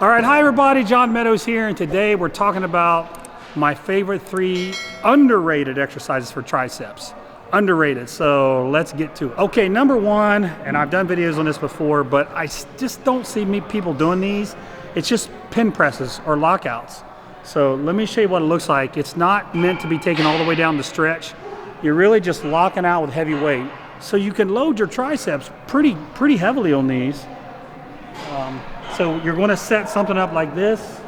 All right, hi everybody, John Meadows here, and today we're talking about my favorite 3 underrated exercises for triceps. Underrated, so let's get to it. Okay, number 1, and I've done videos on this before, but I just don't see people doing these. It's just pin presses or lockouts. So let me show you what it looks like. It's not meant to be taken all the way down the stretch. You're really just locking out with heavy weight. So you can load your triceps pretty heavily on these. So you're going to set something up like this.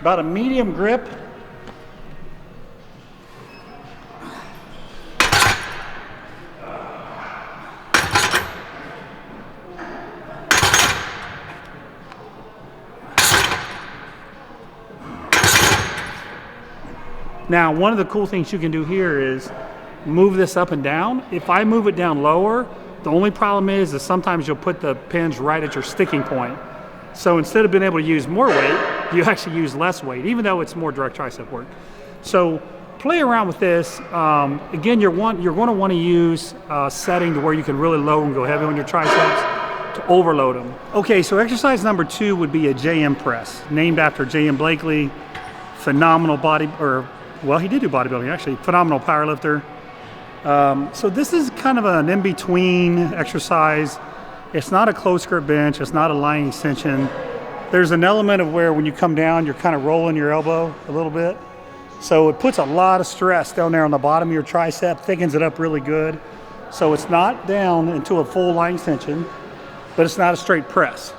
About a medium grip. Now, one of the cool things you can do here is move this up and down. If I move it down lower, the only problem is sometimes you'll put the pins right at your sticking point. So instead of being able to use more weight, you actually use less weight, even though it's more direct tricep work. So play around with this. Again, you're going to want to use a setting to where you can really load and go heavy on your triceps to overload them. Okay, so exercise number 2 would be a JM press, named after J.M. Blakely, phenomenal well, he did do bodybuilding actually, phenomenal powerlifter. So this is kind of an in-between exercise. It's not a closed grip bench, it's not a lying extension. There's an element of where when you come down, you're kind of rolling your elbow a little bit. So it puts a lot of stress down there on the bottom of your tricep, thickens it up really good. So it's not down into a full lying extension, but it's not a straight press.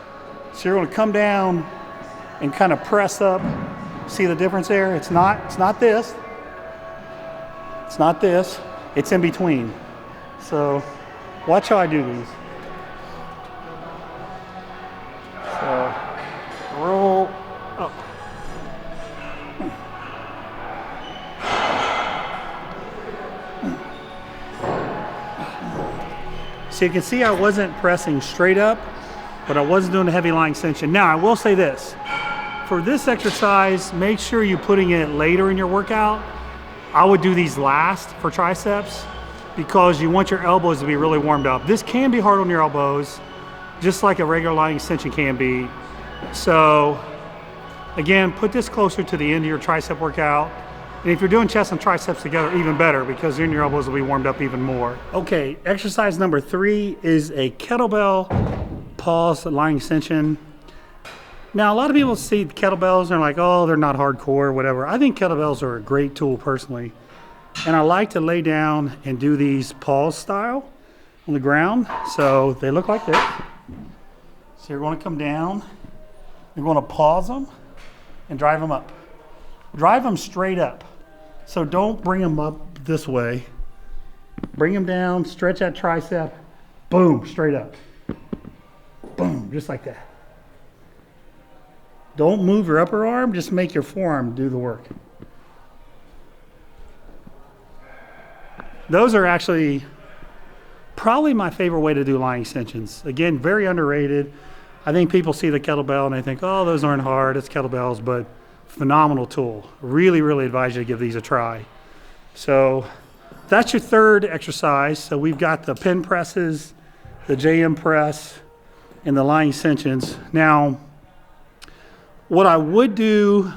So you're gonna come down and kind of press up. See the difference there? It's not this. It's not this. It's in between. So watch how I do these. So roll up. So you can see I wasn't pressing straight up, but I wasn't doing a heavy lying extension. Now I will say this. For this exercise, make sure you're putting it later in your workout. I would do these last for triceps because you want your elbows to be really warmed up. This can be hard on your elbows, just like a regular lying extension can be. So again, put this closer to the end of your tricep workout. And if you're doing chest and triceps together, even better, because then your elbows will be warmed up even more. Okay, exercise number 3 is a kettlebell pause lying extension. Now, a lot of people see kettlebells and they're like, oh, they're not hardcore, whatever. I think kettlebells are a great tool personally. And I like to lay down and do these pause style on the ground. So they look like this. So you're going to come down, you're going to pause them and drive them up. Drive them straight up. So don't bring them up this way. Bring them down, stretch that tricep, boom, straight up. Boom, just like that. Don't move your upper arm, just make your forearm do the work. Those are actually probably my favorite way to do lying extensions. Again, very underrated. I think people see the kettlebell and they think, oh, those aren't hard, it's kettlebells, but phenomenal tool. Really advise you to give these a try. So that's your 3rd exercise. So we've got the pin presses, the JM press, and the lying extensions. Now, what I would do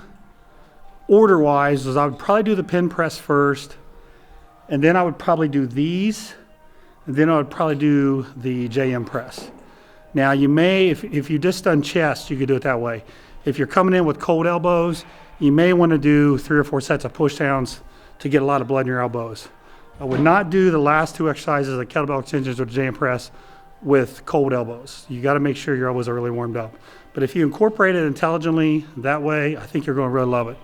order-wise is I would probably do the pin press first, and then I would probably do these, and then I would probably do the JM press. Now you may, if you just done chest, you could do it that way. If you're coming in with cold elbows, you may want to do 3 or 4 sets of push-downs to get a lot of blood in your elbows. I would not do the last 2 exercises, the kettlebell extensions or the JM press, with cold elbows. You got to make sure your elbows are really warmed up. But if you incorporate it intelligently that way, I think you're going to really love it.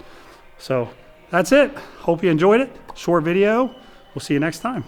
So that's it. Hope you enjoyed it. Short video. We'll see you next time.